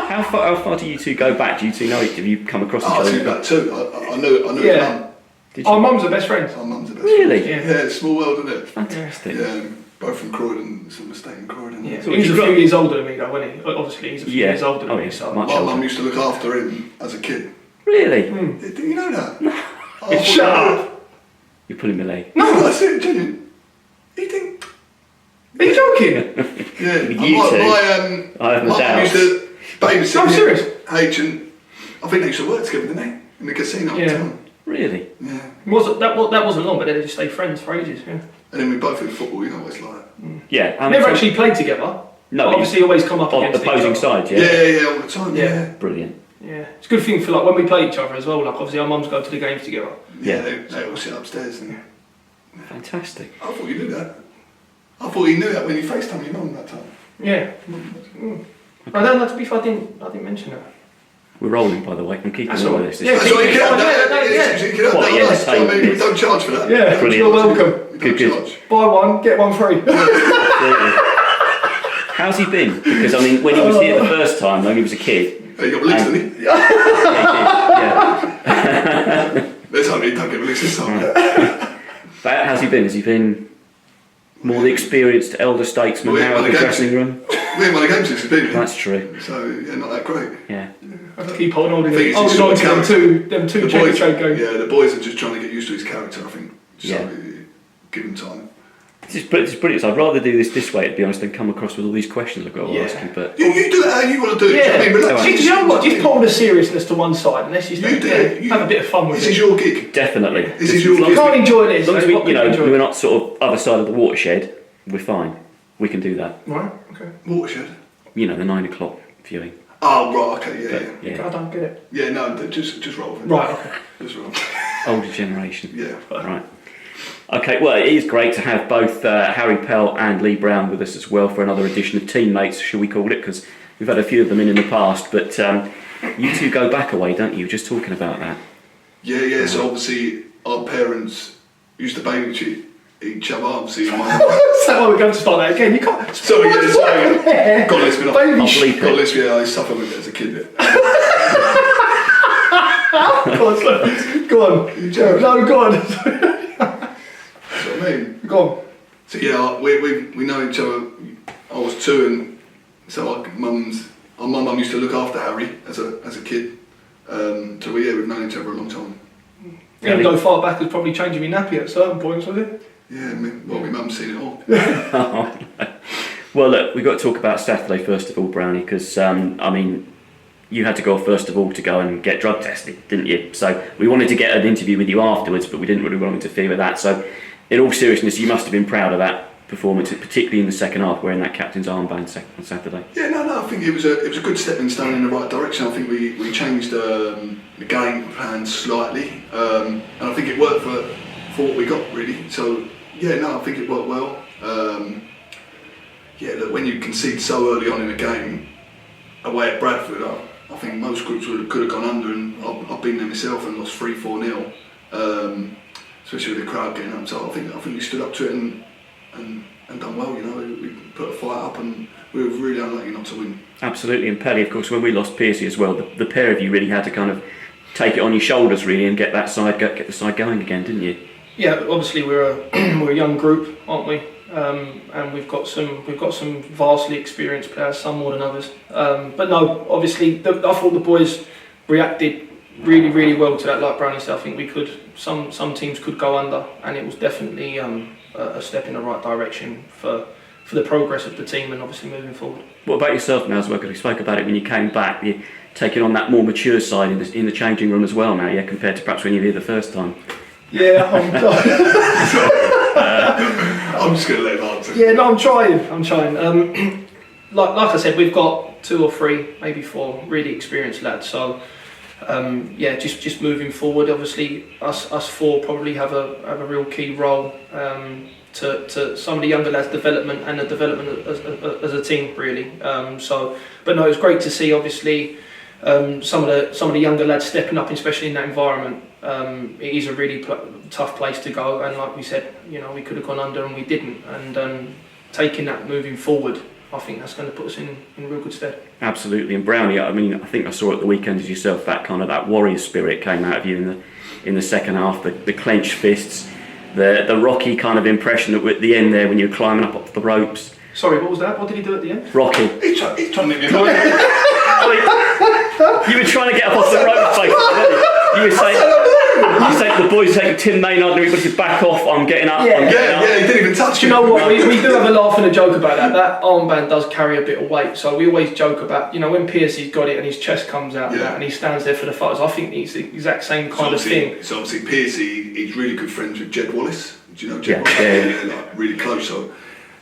How far do you two go back? Do you two know it? Have you come across each other? I think about 2. I knew his mum. Our mums are best friends. Our mums are best Really? friends. Yeah, it's a small world, isn't it? Fantastic. Yeah, both from Croydon, sort of staying in Croydon. Yeah. He was a few years older than me though, wasn't he? Obviously he's a few years older than me. So much my older. mum used to look after him as a kid. Really? Didn't you know that? Shut up! You're pulling my leg. No, that's it, genuine. You think? Are you joking? Yeah. You two. I have no my doubt. mum used to babysit I'm me serious. at H, and I think they used to work together, didn't they? In the casino at the time. Really? Yeah. That wasn't long, but they just stayed friends for ages. Yeah. And then we both in football, you know what it's like. Yeah. Never actually played together. No. Obviously, always come up on against opposing each other. sides. Yeah. Yeah, all the time. Yeah. Brilliant. Yeah, it's a good thing for like when we play each other as well. Like obviously our mums go to the games together. Yeah, they all sit upstairs. And Fantastic. I thought you knew that. I thought you knew that when you FaceTimed your mum that time. Yeah. I don't know. To be fair, I didn't mention that. We're rolling, by the way. I'm keeping That's all all of right. this. Yeah, That's what you can have. yeah. You can have What, that. yeah, I mean, we don't charge for that. Yeah, Brilliant. you're welcome. We don't Good. charge. Buy one, get one free. Absolutely. How's he been? Because I mean, when he was here the first time, when he was a kid. He got released, didn't he? Yeah. Let's hope he don't get released this time. But how's he been? Has he been more the experienced elder statesman now in the dressing room? We ain't won a game since he's been here. That's true. So, yeah, not that great. Yeah. I have to keep holding on to think it's them his two checker trade games. Yeah, the boys are just trying to get used to his character, I think. So, Yeah. give him time. It's brilliant. So I'd rather do this way, to be honest, than come across with all these questions I've got to ask you. But You do it how you want to do it. Yeah. I mean, relax. You know what? Just pull the seriousness to one side and let's just have a bit of fun with This it. is your gig. definitely. This is your I gig. can't enjoy this. As long as What can enjoy? we're not sort of other side of the watershed, we're fine. We can do that. Right. Okay. Watershed. You know, the 9 o'clock viewing. Oh, right, okay, yeah. I don't get it. Yeah, no, just roll with it. Right. Okay. Just roll. Older generation. Yeah. Right. Okay, well, it is great to have both Harry Pell and Lee Brown with us as well for another edition of Teammates, shall we call it, because we've had a few of them in the past, but you two go back a way, don't you? Just talking about that. Yeah, so obviously our parents used to babysit each other, obviously. So we're going to start that again. You can't. Sorry, yeah, sorry. God, let's be Baby honest. God, let's be honest. I suffered with it as a kid. Go on. No, go on. That's what I mean. Go on. So yeah, we know each other. I was 2, and so my mum used to look after Harry as a kid. So we've known each other a long time. Yeah, go far back as probably changing my nappy at certain points, was it? Yeah, my mum's seen it all. Oh, no. Well, look, we've got to talk about Saturday first of all, Brownie, because I mean, you had to go first of all to go and get drug tested, didn't you? So we wanted to get an interview with you afterwards, but we didn't really want to interfere with that. So, in all seriousness, you must have been proud of that performance, particularly in the second half, wearing that captain's armband on Saturday. Yeah, no, I think it was a good stepping stone in the right direction. I think we changed the game plan slightly, and I think it worked for what we got really. So yeah, no, I think it worked well. Yeah, look, when you concede so early on in a game away at Bradford, I think most groups could have gone under, and I've been there myself and lost 3-4-0, especially with the crowd getting up. So I think we stood up to it and done well. You know, we put a fight up, and we were really unlucky not to win. Absolutely, and Pelly, of course, when we lost Piercy as well, the pair of you really had to kind of take it on your shoulders really and get the side going again, didn't you? Yeah, obviously we're a young group, aren't we? And we've got some vastly experienced players, some more than others. But no, obviously I thought the boys reacted really well to that. Like Brownie said, I think we could. Some teams could go under, and it was definitely a step in the right direction for the progress of the team and obviously moving forward. What about yourself now as well? Because we spoke about it when you came back. You're taking on that more mature side in the changing room as well now, yeah, compared to perhaps when you were here the first time. Yeah, I'm just going to let him answer. Yeah, no, I'm trying. Like I said, we've got 2 or 3, maybe 4 really experienced lads. So yeah, just moving forward. Obviously, us 4 probably have a real key role to some of the younger lads' development and the development as a team, really. But no, it's great to see. Obviously, some of the younger lads stepping up, especially in that environment. It is a really tough place to go, and like we said, you know, we could have gone under and we didn't. And taking that moving forward I think that's going to put us in real good stead. Absolutely. And Brownie, I mean, I think I saw at the weekend as yourself that warrior spirit came out of you in the second half. The clenched fists, the Rocky kind of impression that at the end there when you were climbing up the ropes. Sorry, what was that? What did he do at the end? Rocky. He's trying to make me You were trying to get up off the ropes, basically, weren't you? You were saying the boys take Tim Maynard and everybody to back off. I'm getting up. Yeah. I'm getting up. Yeah, he didn't even touch Do you know what? We do have a laugh and a joke about that. That armband does carry a bit of weight, so we always joke about, when Piercy's got it and his chest comes out and he stands there for the photos. I think it's the exact same kind of thing. So obviously Piercy, he's really good friends with Jed Wallace. Do you know Jed Wallace? Yeah. Like really close. So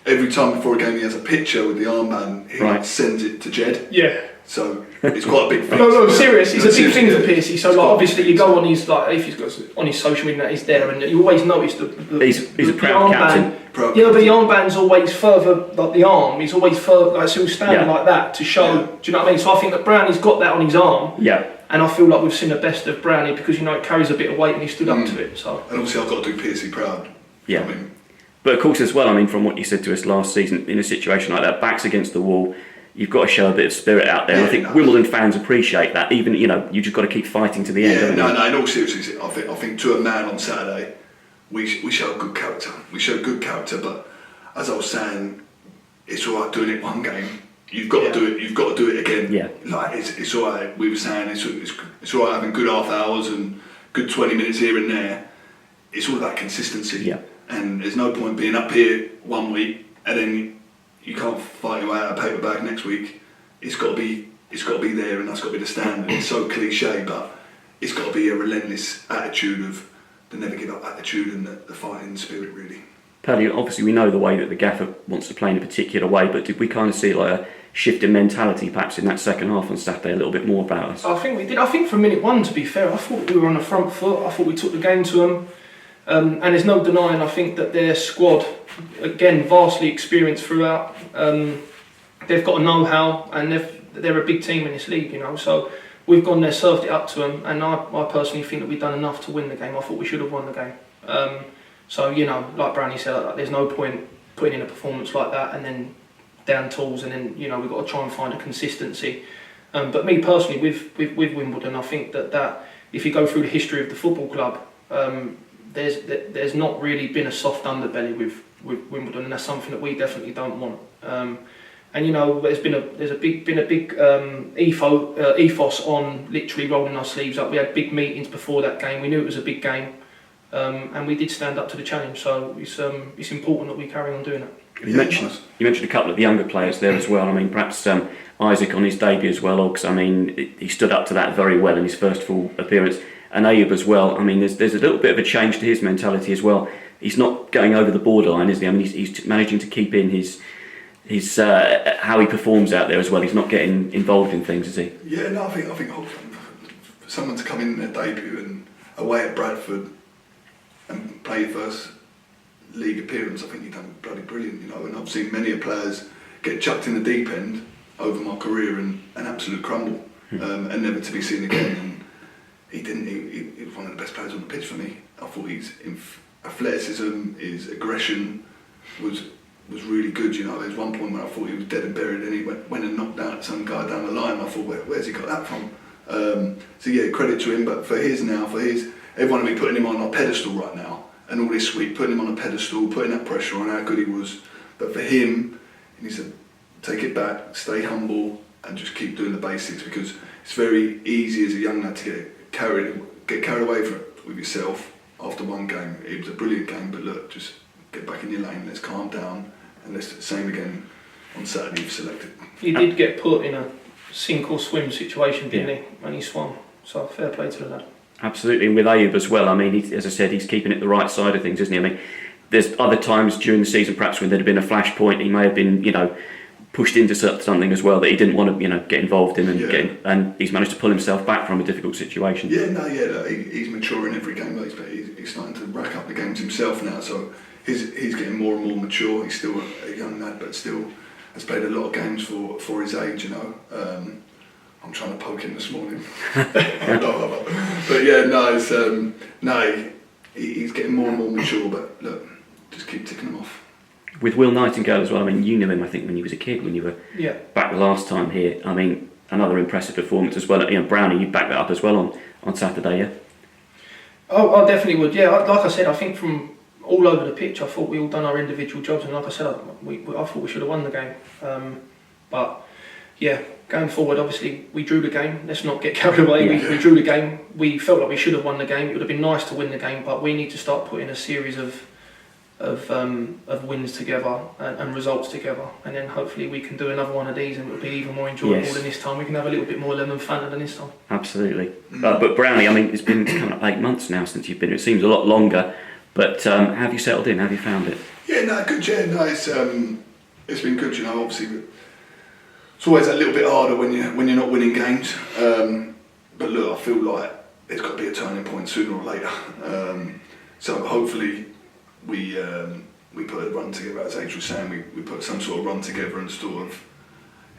every time before a game he has a picture with the armband, he sends it to Jed. Yeah. So it's quite a big thing. No, serious. It's a big thing for Piercy. So obviously you go on his if he's got on his social media, he's there, and you always notice He's a proud captain. But the armband's always further, like the arm. He's always further, so he'll stand like that to show. Yeah. Do you know what I mean? So I think that Brownie's got that on his arm. Yeah. And I feel like we've seen the best of Brownie because it carries a bit of weight and he stood up to it. So. And obviously I've got to do Piercy proud. Yeah. But of course as well, from what you said to us last season, in a situation like that, backs against the wall, you've got to show a bit of spirit out there. I think Wimbledon fans appreciate that. Even you just got to keep fighting to the end. No. In all seriousness, I think to a man on Saturday, we show good character. We show good character, but as I was saying, it's all right doing it one game. You've got to do it. You've got to do it again. Yeah. Like it's all right. We were saying it's all right having good half hours and good 20 minutes here and there. It's all about consistency. Yeah. And there's no point being up here one week and then you can't fight your way out of a paper bag next week. It's got to be there, and that's got to be the standard. It's so cliche, but it's got to be a relentless attitude of the never give up attitude and the fighting spirit, really. Paddy, obviously we know the way that the gaffer wants to play in a particular way, but did we kind of see like a shift in mentality perhaps in that second half on Saturday a little bit more about us? I think we did. I think from minute one, to be fair, I thought we were on the front foot. I thought we took the game to them. And there's no denying, I think, that their squad, again, vastly experienced throughout. They've got a know-how, and they're a big team in this league, So we've gone there, served it up to them, and I personally think that we've done enough to win the game. I thought we should have won the game. So like Brownie said, there's no point putting in a performance like that and then down tools, and then we've got to try and find a consistency. But me personally, with Wimbledon, I think that if you go through the history of the football club, there's not really been a soft underbelly with Wimbledon, and that's something that we definitely don't want. And there's been a big ethos on literally rolling our sleeves up. We had big meetings before that game. We knew it was a big game, and we did stand up to the challenge. So it's important that we carry on doing it. You mentioned a couple of the younger players there as well. Perhaps Isaac on his debut as well, because he stood up to that very well in his first full appearance. And Ayub as well. There's a little bit of a change to his mentality as well. He's not going over the borderline, is he? He's managing to keep in his how he performs out there as well. He's not getting involved in things, is he? Yeah, no, I think for someone to come in their debut and away at Bradford and play your first league appearance, I think you've done bloody brilliant, And I've seen many players get chucked in the deep end over my career and an absolute crumble, and never to be seen again. And he didn't. He was one of the best players on the pitch for me. I thought his athleticism, his aggression was really good. There's one point where I thought he was dead and buried, and he went and knocked out some guy down the line. I thought, where's he got that from? So yeah, credit to him. But everyone will be putting him on a pedestal right now, and all this week putting him on a pedestal, putting that pressure on how good he was. But for him, he needs to take it back, stay humble, and just keep doing the basics, because it's very easy as a young lad to get carried away with yourself after one game. It was a brilliant game, but look, just get back in your lane, let's calm down, and let's do the same again on Saturday you've selected. He did get put in a sink or swim situation, didn't he, when he swam, so fair play to the lad. Absolutely, and with Ayub as well, as I said, he's keeping it the right side of things, isn't he? There's other times during the season perhaps when there'd have been a flashpoint, he may have been, pushed into something as well that he didn't want to, get involved in, and he's managed to pull himself back from a difficult situation. He's maturing every game. He's starting to rack up the games himself now, so he's getting more and more mature. He's still a young lad, but still has played a lot of games for his age. I'm trying to poke him this morning, but yeah, he's getting more and more mature. But look, just keep ticking them off. with Will Nightingale as well. I mean, you knew him, I think, when you was a kid, when you were back the last time here. I mean, another impressive performance as well. You know, Brownie, you backed that up as well on Saturday, yeah? Oh, I definitely would. Yeah, like I said, I think from all over the pitch, I thought we all done our individual jobs, and like I said, I thought we should have won the game. But yeah, going forward, obviously we drew the game. Let's not get carried away. We drew the game. We felt like we should have won the game. It would have been nice to win the game, but we need to start putting a series of wins together and results together, and then hopefully we can do another one of these, and it'll be even more enjoyable than this time. We can have a little bit more lemon fun than this time. Absolutely. But Brownie, I mean, it's been coming up 8 months now since you've been here. It seems a lot longer, but how have you settled in? How have you found it? Yeah, no, good. Yeah, no, it's been good. You know, obviously, it's always a little bit harder when you're not winning games. But look, I feel like there's got to be a turning point sooner or later. So hopefully we put a run together, as H was saying, we put some sort of run together, and sort of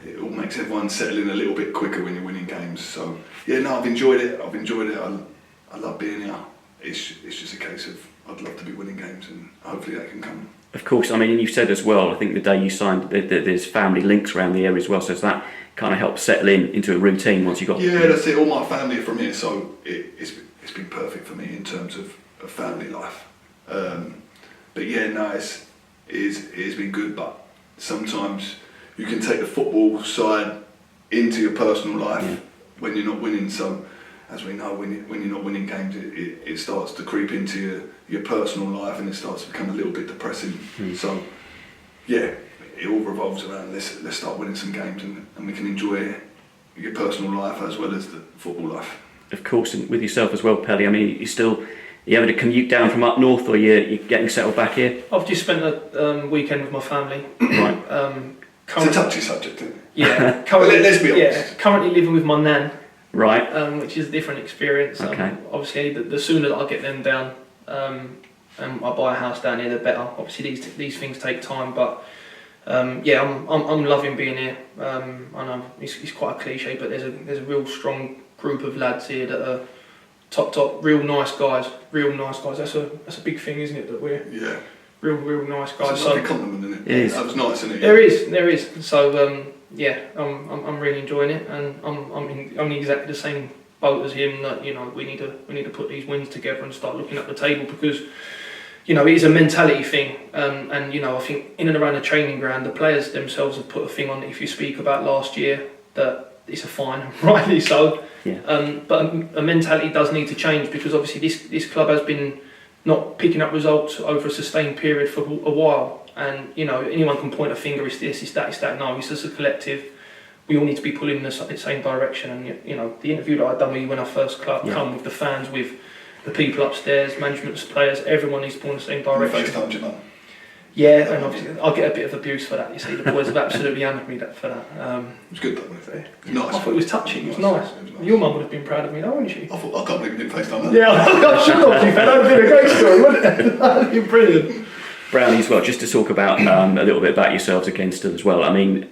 it all makes everyone settle in a little bit quicker when you're winning games. So yeah, no, I've enjoyed it. I love being here. It's just a case of I'd love to be winning games, and hopefully that can come. Of course, I mean, and you said as well, I think the day you signed, there's family links around the area as well, so does that kind of help settle into a routine once you got... Yeah, that's it. All my family are from here, so it's been perfect for me in terms of family life. But yeah, no, it's been good, but sometimes you can take the football side into your personal life when you're not winning. So, as we know, when you're not winning games, it starts to creep into your personal life, and it starts to become a little bit depressing. So, yeah, it all revolves around let's start winning some games, and we can enjoy your personal life as well as the football life. Of course, and with yourself as well, Pelly. I mean, you having to commute down from up north, or you're getting settled back here? I've just spent a weekend with my family. Right. It's a touchy subject, isn't it? Yeah. Let's be honest. Yeah, currently living with my nan. Right. Which is a different experience. Okay. Obviously, the sooner that I get them down, and I buy a house down here, the better. Obviously, these things take time, but yeah, I'm loving being here. I know it's quite a cliche, but there's a real strong group of lads here that are top, real nice guys. That's a big thing, isn't it? That we're real nice guys. It's a lovely compliment, isn't it? It is. That was nice, isn't it? There is. So yeah, I'm really enjoying it, and I'm in exactly the same boat as him. That, you know, we need to put these wins together and start looking at the table, because, you know, it is a mentality thing, and you know, I think in and around the training ground, the players themselves have put a thing on it. If you speak about last year, that it's a fine, rightly so. Yeah. But a mentality does need to change, because obviously this club has been not picking up results over a sustained period for a while. And, you know, anyone can point a finger, it's this, it's that. No, it's just a collective. We all need to be pulling in the same direction. And, you know, the interview that I'd done with you when I first come with the fans, with the people upstairs, management, players, everyone needs to pull in the same direction. FaceTimed your mum? Yeah, and obviously I'll get a bit of abuse for that. You see, the boys have absolutely hammered me for that. It was good though, wasn't it? It was nice. I thought it was touching. It was nice. Your mum would have been proud of me, though, wouldn't she? I can't believe you didn't FaceTime that. Yeah, I should have. That would have been a great story, wouldn't it? That would have been brilliant. Brownie as well, just to talk about a little bit about yourselves again still as well. I mean,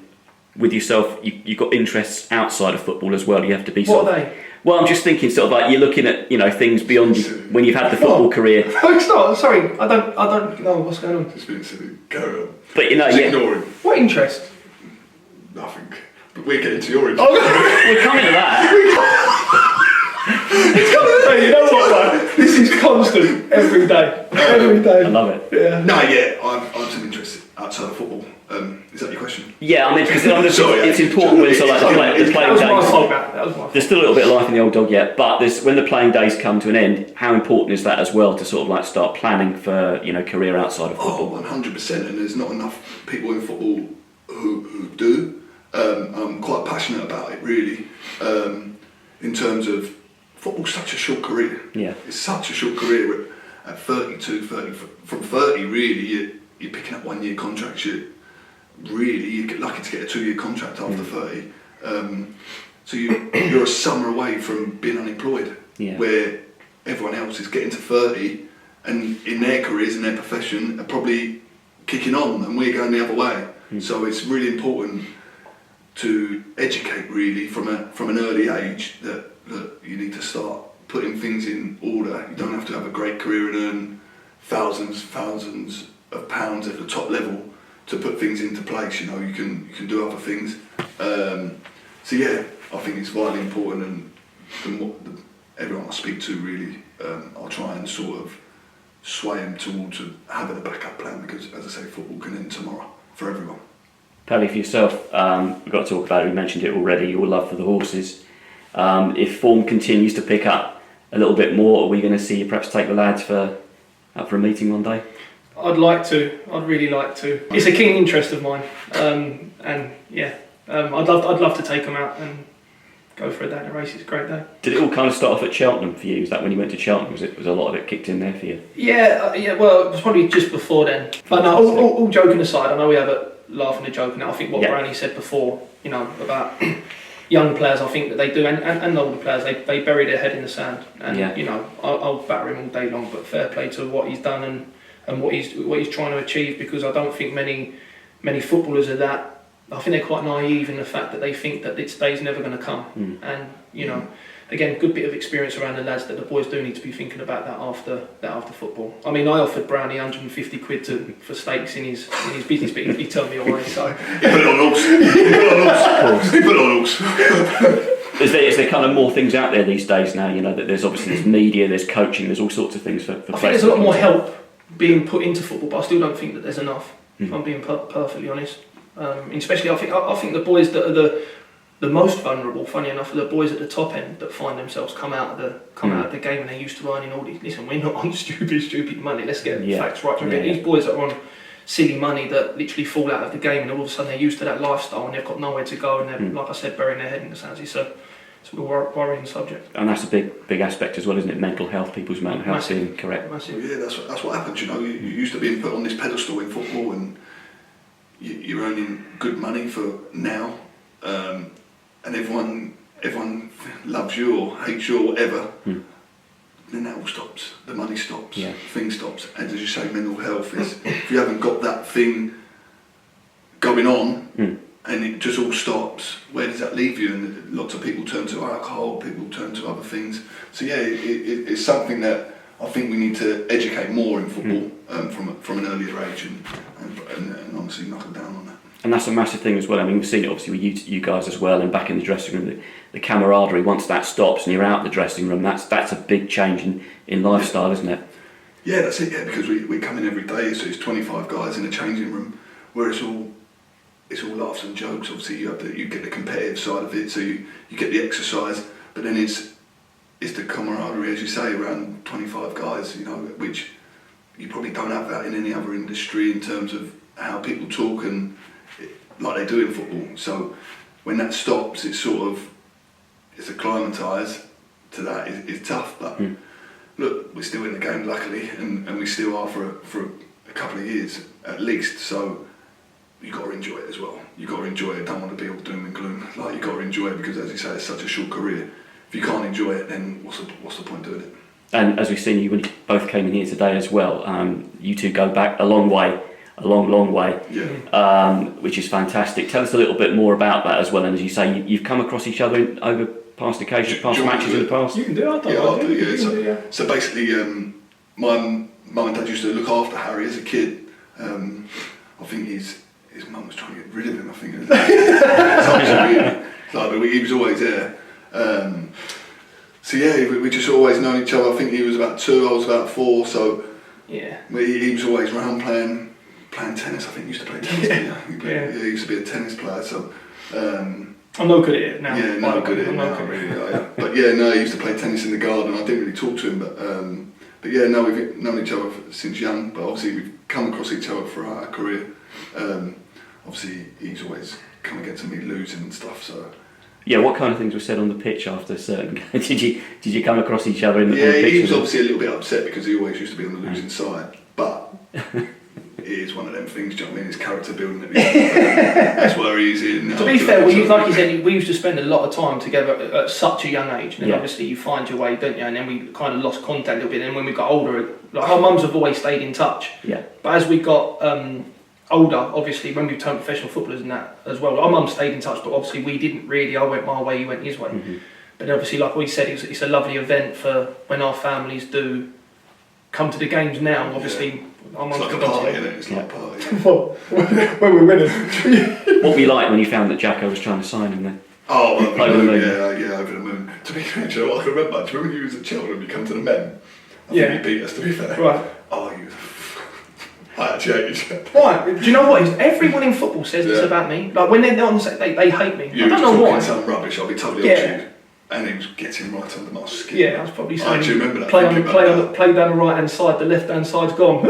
with yourself, you've got interests outside of football as well. You have to be What are they? Well, I'm just thinking sort of like you're looking at, you know, things beyond when you've had the football career. No, it's not. Sorry, I don't know what's going on. It's been silly. Carry on. But you know, Just ignore him. What interest? Nothing. But we're getting to your interest. we're coming to that. It's coming to that. You know what, man? This is constant. Every day. I love it. Yeah. No, yeah, I'm some interest outside of football. Is that your question? Yeah, I mean, because it's important when sort of like the playing days. That was my fault. There's still a little bit of life in the old dog yet, but when the playing days come to an end, how important is that as well to sort of like start planning for, you know, career outside of football? 100%, and there's not enough people in football who do. I'm quite passionate about it, really. In terms of football's such a short career. Yeah. It's such a short career. At 32, 30, from 30, really, you're picking up 1 year contracts. You get lucky to get a 2 year contract after 30. So you're a summer away from being unemployed, where everyone else is getting to 30 and in their careers, in their profession, are probably kicking on, and we're going the other way. So it's really important to educate, really, from an early age that you need to start putting things in order. You don't have to have a great career and earn thousands of pounds at the top level. to put things into place. You know, you can do other things. So yeah, I think it's vitally important, and everyone I speak to really, I'll try and sort of sway them towards having a backup plan, because as I say, football can end tomorrow for everyone. Pelly, for yourself, we've got to talk about it, we mentioned it already, your love for the horses. If form continues to pick up a little bit more, are we going to see you perhaps take the lads out for a meeting one day? I'd like to. I'd really like to. It's a keen interest of mine, and yeah, I'd love to take them out and go for a day in a race. It's a great day. Did it all kind of start off at Cheltenham for you? Is that when you went to Cheltenham? Was a lot of it kicked in there for you? Yeah. Well, it was probably just before then. But no, all joking aside, I know we have a laughing and joking. I think what Brownie said before, you know, about young players, I think that they do, and older players, they bury their head in the sand. And you know, I'll batter him all day long, but fair play to what he's done and what he's trying to achieve, because I don't think many footballers are that. I think they're quite naive in the fact that they think that this day's never going to come. And you know, again, good bit of experience around the lads that the boys do need to be thinking about that after football. I mean, I offered Brownie 150 quid for stakes in his business, but he turned me away. So he put it on us. He put it on us. Is there kind of more things out there these days now? You know, that there's obviously media, there's coaching, there's all sorts of things for players. I think there's a lot more help being put into football, but I still don't think that there's enough. If I'm being perfectly honest. Especially, I think the boys that are the most vulnerable, funny enough, are the boys at the top end that find themselves come out of the game and they're used to earning all these. Listen, we're not on stupid money. Let's get facts right. These boys that are on silly money that literally fall out of the game, and all of a sudden they're used to that lifestyle and they've got nowhere to go, and they're, like I said, burying their head in the sand. It's a worrying subject. And that's a big aspect as well, isn't it? Mental health, people's mental health being correct. Massive. Yeah, that's what happens. You know, you used to being put on this pedestal in football, and you're earning good money for now, and everyone loves you or hates you or whatever. Then that all stops. The money stops. Things stops. And as you say, mental health is, if you haven't got that thing going on, and it just all stops, where does that leave you? And lots of people turn to alcohol, people turn to other things. So yeah, it's something that I think we need to educate more in football from an earlier age, and honestly knuckle down on that. And that's a massive thing as well. I mean, we've seen it obviously with you guys as well, and back in the dressing room, the camaraderie, once that stops and you're out the dressing room, that's a big change in lifestyle, isn't it? Yeah, that's it, because we come in every day, so it's 25 guys in a changing room, where it's all laughs and jokes. Obviously you get the competitive side of it, so you get the exercise, but then it's the camaraderie, as you say, around 25 guys, you know, which you probably don't have that in any other industry in terms of how people talk and like they do in football. So when that stops, it's acclimatise to that. It's tough, but look, we're still in the game, luckily, and we still are for a couple of years at least. So you got to enjoy it as well. You got to enjoy it. Don't want to be all doom and gloom. Like, you got to enjoy it, because, as you say, it's such a short career. If you can't enjoy it, then what's the point doing it? And as we've seen, you when you both came in here today as well. You two go back a long way. Which is fantastic. Tell us a little bit more about that as well. And as you say, you've come across each other over past occasions, past matches in the past. You can do it. I'll do. So basically, my mum and dad used to look after Harry as a kid. I think his mum was trying to get rid of him. I think he was always there. So yeah, we just always known each other. I think he was about 2, I was about 4. So yeah, he was always around playing tennis. I think he used to play tennis. He used to be a tennis player. So I'm no good at it now. Yeah, no good at it now. Really, but yeah, no, he used to play tennis in the garden. I didn't really talk to him, but yeah, no, we've known each other since young. But obviously we've come across each other throughout our career. Obviously he's always come against me losing and stuff. So. Yeah, what kind of things were said on the pitch after certain games? Did you come across each other on the pitch? Yeah, he was obviously a little bit upset because he always used to be on the losing side, but it is one of them things, do you know what I mean? It's character building. That's where he's in. To be fair, like you said, we used to spend a lot of time together at such a young age, and then obviously you find your way, don't you? And then we kind of lost contact a little bit, and when we got older, like, our mums have always stayed in touch. Yeah. But as we got older, obviously, when we turned professional footballers and that as well, our mum stayed in touch, but obviously we didn't really. I went my way, he went his way. But obviously, like we said, it's a lovely event for when our families do come to the games now, obviously. I'm It's like a party, isn't it? It's like a party. Well, when we're winning. What were you like when you found that Jacko was trying to sign him then? Oh, Over the moon. Yeah, over the moon. To be fair, do you know what I can remember? Do you remember when you was at Cheltenham, you come to the men? I think you beat us, to be fair. Right. Oh, you... I actually hate you. Why? Do you know what? Everyone in football says this about me. Like when they're on set, they hate me. You I don't know why. some rubbish, I'll be totally honest with you. And he was getting right under my skin. Yeah, I was probably saying. I actually remember that. Play down the right hand side, the left hand side's gone.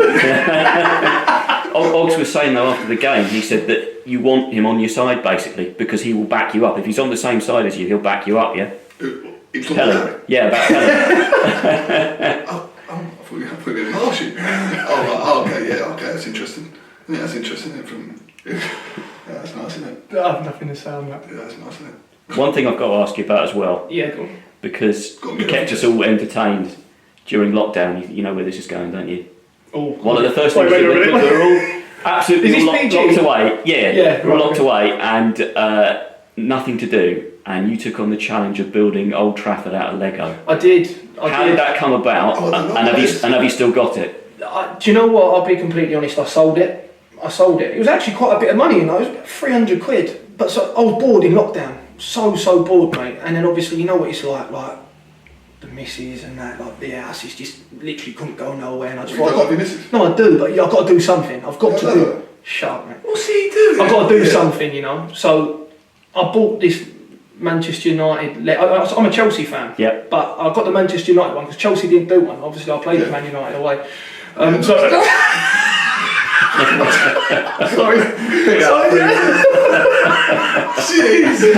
Oggs was saying though after the game, he said that you want him on your side basically because he will back you up. If he's on the same side as you, he'll back you up. Yeah. He's talking about it. Yeah, about Pell. I thought you were going to ask you. Okay, that's interesting. Yeah, that's interesting. That's nice, isn't it? I have nothing to say on that. Yeah, that's nice, isn't it? One thing I've got to ask you about as well. Yeah, go on. Because you kept us all entertained during lockdown. You know where this is going, don't you? Oh, One of the first things we were all absolutely locked away. Yeah, we're all locked away and nothing to do. And you took on the challenge of building Old Trafford out of Lego. I did. How did that come about? And have you still got it? Do you know what? I'll be completely honest. I sold it. It was actually quite a bit of money, you know. It was about 300 quid. But so I was bored in lockdown. So bored, mate. And then obviously you know what it's like the missus and that, like the house is just literally couldn't go nowhere. And I just thought, your missus? no, I do, but I've got to do something. I've got to do. Shut up, mate. What's he doing? I've got to do something, you know. So I bought this Manchester United. I'm a Chelsea fan. Yeah. But I got the Manchester United one because Chelsea didn't do one. Obviously, I played for Man United away. Sorry. Jesus.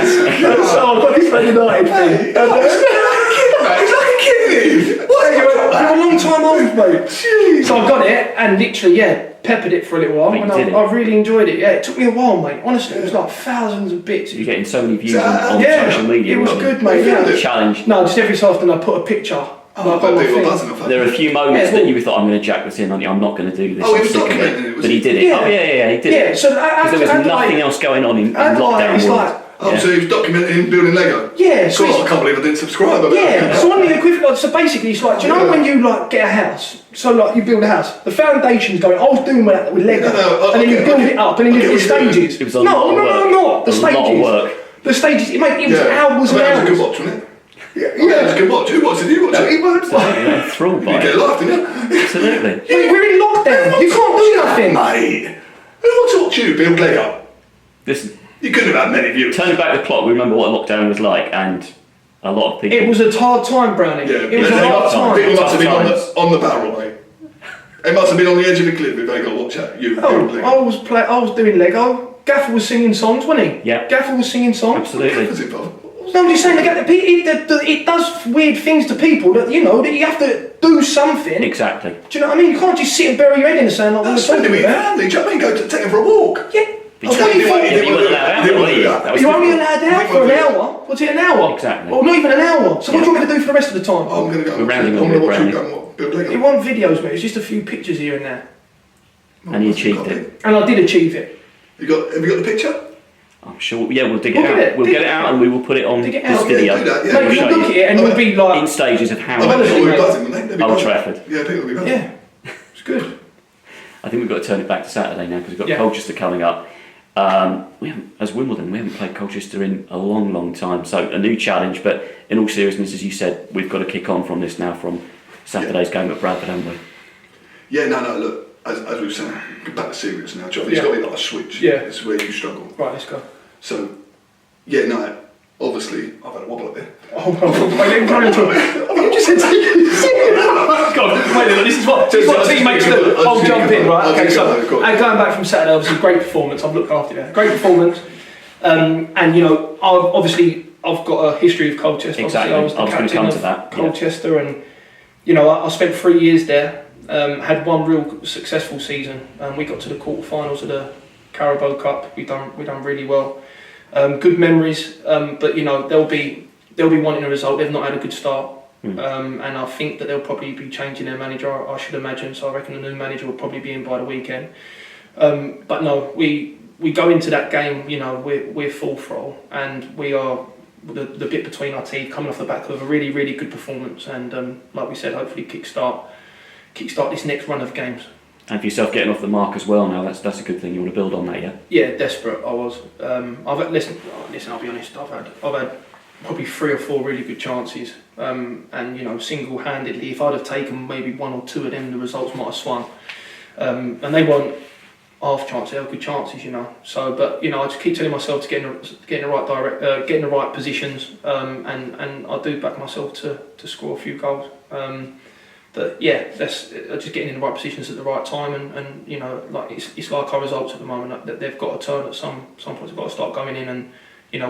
So I've got this Man United thing. He's like a kid. I'm a long time old, mate. Jeez. So I got it and literally, peppered it for a little while. And I really enjoyed it. Yeah, it took me a while, mate. Honestly, it was like thousands of bits. You're getting so many views on social media. It was good, mate. Challenge. No, just every so often I put a picture. There are a few moments that you thought, I'm going to jack this in, I'm not going to do this. Oh, he was documenting it. But he did it. Yeah. Oh, yeah, he did it. Yeah, so because there was nothing else going on in lockdown world. So he was documenting him building Lego? Yeah. So I can't believe I didn't subscribe. So on the equivalent, so basically it's like, do you know when you like get a house? So like you build a house, the foundation's going, I was doing that with Lego, and then you build it up, and then you do the stages. It was a lot of work. No, the stages. A lot of work. The stages, it was hours and hours. It was a good watch, wasn't it? Yeah, it was a good watch. Who watched it? You watched it? He watched it. Thrilled by You get laughed, didn't you? Absolutely. Mate, we're in lockdown. You can't do nothing. Mate, who taught you to build Lego? Listen, you couldn't have had many views. Turning back the clock, we remember what lockdown was like, and a lot of people. It was a hard time, Brownie. Yeah, it was a hard time. People must have been on the barrel, mate. It must have been on the edge of the cliff if they got to watch that. I was doing Lego. Gaffer was singing songs, wasn't he? Yeah. Gaffer was singing songs. Absolutely. No, I'm just saying it does weird things to people that you know that you have to do something. Exactly. Do you know what I mean? You can't just sit and bury your head in the sand like we're spending with your family. Do you know what I mean? Go to take them for a walk. Yeah. You weren't allowed out. You're only allowed out for an hour. What's it, an hour? Exactly. Or not even an hour. So what do you want me to do for the rest of the time? I'm going to go. We're rounding I'm up going to with watch you Brownie. go and build Lego. It wasn't videos, mate. It's just a few pictures here and there. And he achieved it. And I did achieve it. Have you got the picture? I'm sure. Yeah, we'll dig it out. We'll get it out and we will put it on this video. Do that, Mate, you'll look at it and you'll be like in stages of how people will be buzzing, wouldn't they? Old Trafford. Yeah, people will be buzzing. Yeah, it's good. I think we've got to turn it back to Saturday now because we've got Colchester coming up. As Wimbledon, we haven't played Colchester in a long time, so a new challenge. But in all seriousness, as you said, we've got to kick on from this now from Saturday's game at Bradford, haven't we? Yeah, no, look, as we were saying, get back to serious now. It's got to be like a switch. Yeah. It's where you struggle. Right, let's go. So, yeah, no, obviously, I've had a wobble up there. Oh, wait, let me run into it. You just said take it. God, wait a minute, this is what teammates do. I'll jump in, right? Okay, so, and going back from Saturday, obviously, great performance. I've looked after you. Great performance. And, you know, I've got a history of Colchester. Exactly. I was the captain of Colchester, and, you know, I spent 3 years there. Had one real successful season. We got to the quarterfinals of the Carabao Cup. We done really well. Good memories, but you know they'll be wanting a result. They've not had a good start, and I think that they'll probably be changing their manager. I should imagine. So I reckon the new manager will probably be in by the weekend. But no, we go into that game. You know we're full throttle, and we are the bit between our teeth, coming off the back of a really good performance, and like we said, hopefully kick start kickstart this next run of games. And for yourself getting off the mark as well now, that's a good thing. You want to build on that, yeah? Yeah, desperate. I was. Listen. I'll be honest. I've had probably 3 or 4 really good chances, and single-handedly, if I'd have taken maybe 1 or 2 of them, the results might have swung. And they weren't half chances; they were good chances, So, but I just keep telling myself to get in the right positions, and I do back myself to score a few goals. But yeah, that's just getting in the right positions at the right time, and it's like our results at the moment that they've got to turn at some point. They've got to start going in, and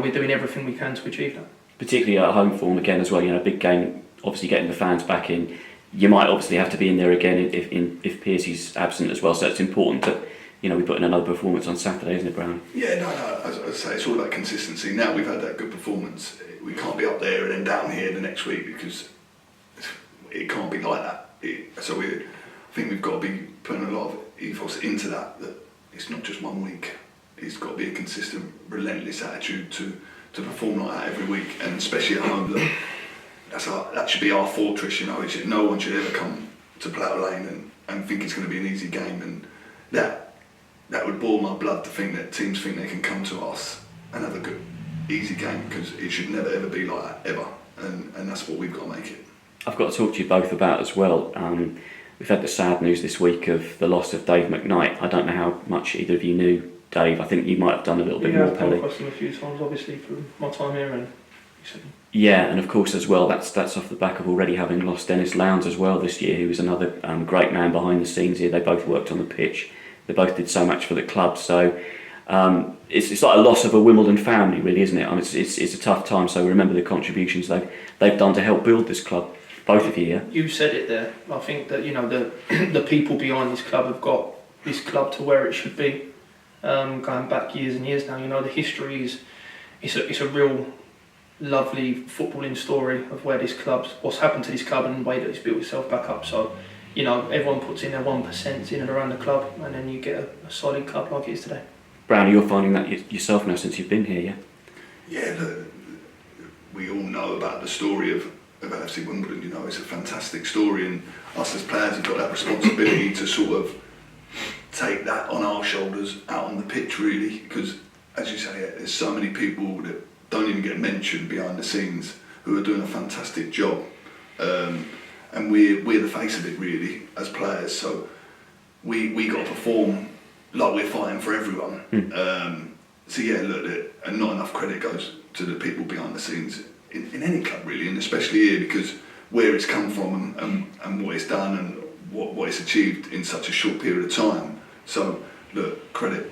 we're doing everything we can to achieve that. Particularly at home form again as well. Big game. Obviously, getting the fans back in. You might obviously have to be in there again if Piercy's absent as well. So it's important that we put in another performance on Saturday, isn't it, Brown? Yeah, no. As I say, it's all about consistency. Now we've had that good performance, we can't be up there and then down here the next week because it can't be like that. I think we've got to be putting a lot of ethos into that it's not just 1 week. It's got to be a consistent, relentless attitude to perform like that every week, and especially at home. That should be our fortress. No one should ever come to Plough Lane and think it's going to be an easy game, and that would boil my blood to think that teams think they can come to us and have a good, easy game, because it should never ever be like that ever, and that's what we've got to make it. I've got to talk to you both about as well. We've had the sad news this week of the loss of Dave McKnight. I don't know how much either of you knew Dave. I think you might have done a little bit more, Pelly. I've come across him a few times, obviously, from my time here. And yeah, and of course as well, that's off the back of already having lost Dennis Lowndes as well this year, who was another great man behind the scenes here. They both worked on the pitch. They both did so much for the club. So it's like a loss of a Wimbledon family, really, isn't it? It's a tough time. So we remember the contributions they've done to help build this club. Both of you, yeah? You said it there. I think that the people behind this club have got this club to where it should be. Going back years and years now, the history it's a real lovely footballing story of where this club's, what's happened to this club and the way that it's built itself back up. So everyone puts in their 1% in and around the club, and then you get a solid club like it is today. Brownie, you're finding that yourself now since you've been here, yeah? Yeah, look, we all know about the story of AFC Wimbledon. It's a fantastic story, and us as players have got that responsibility to sort of take that on our shoulders out on the pitch, really, because as you say, there's so many people that don't even get mentioned behind the scenes who are doing a fantastic job, and we're the face of it, really, as players. So we got to perform like we're fighting for everyone. So yeah, look, and not enough credit goes to the people behind the scenes in any club, really, and especially here, because where it's come from and what it's done and what it's achieved in such a short period of time. So look, credit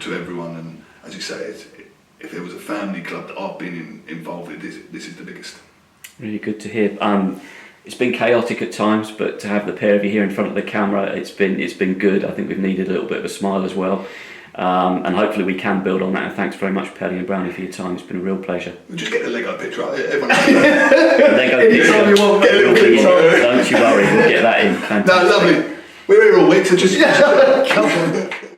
to everyone, and as you say, if it was a family club that I've been involved with, this is the biggest. Really good to hear. It's been chaotic at times, but to have the pair of you here in front of the camera, it's been good. I think we've needed a little bit of a smile as well. And hopefully we can build on that, and thanks very much, Pelly and Brownie, for your time. It's been a real pleasure. We'll just get the Lego picture out. Everyone Lego picture. Don't you worry, we'll get that in. Fantastic. No, lovely. We're here all week, so just come on.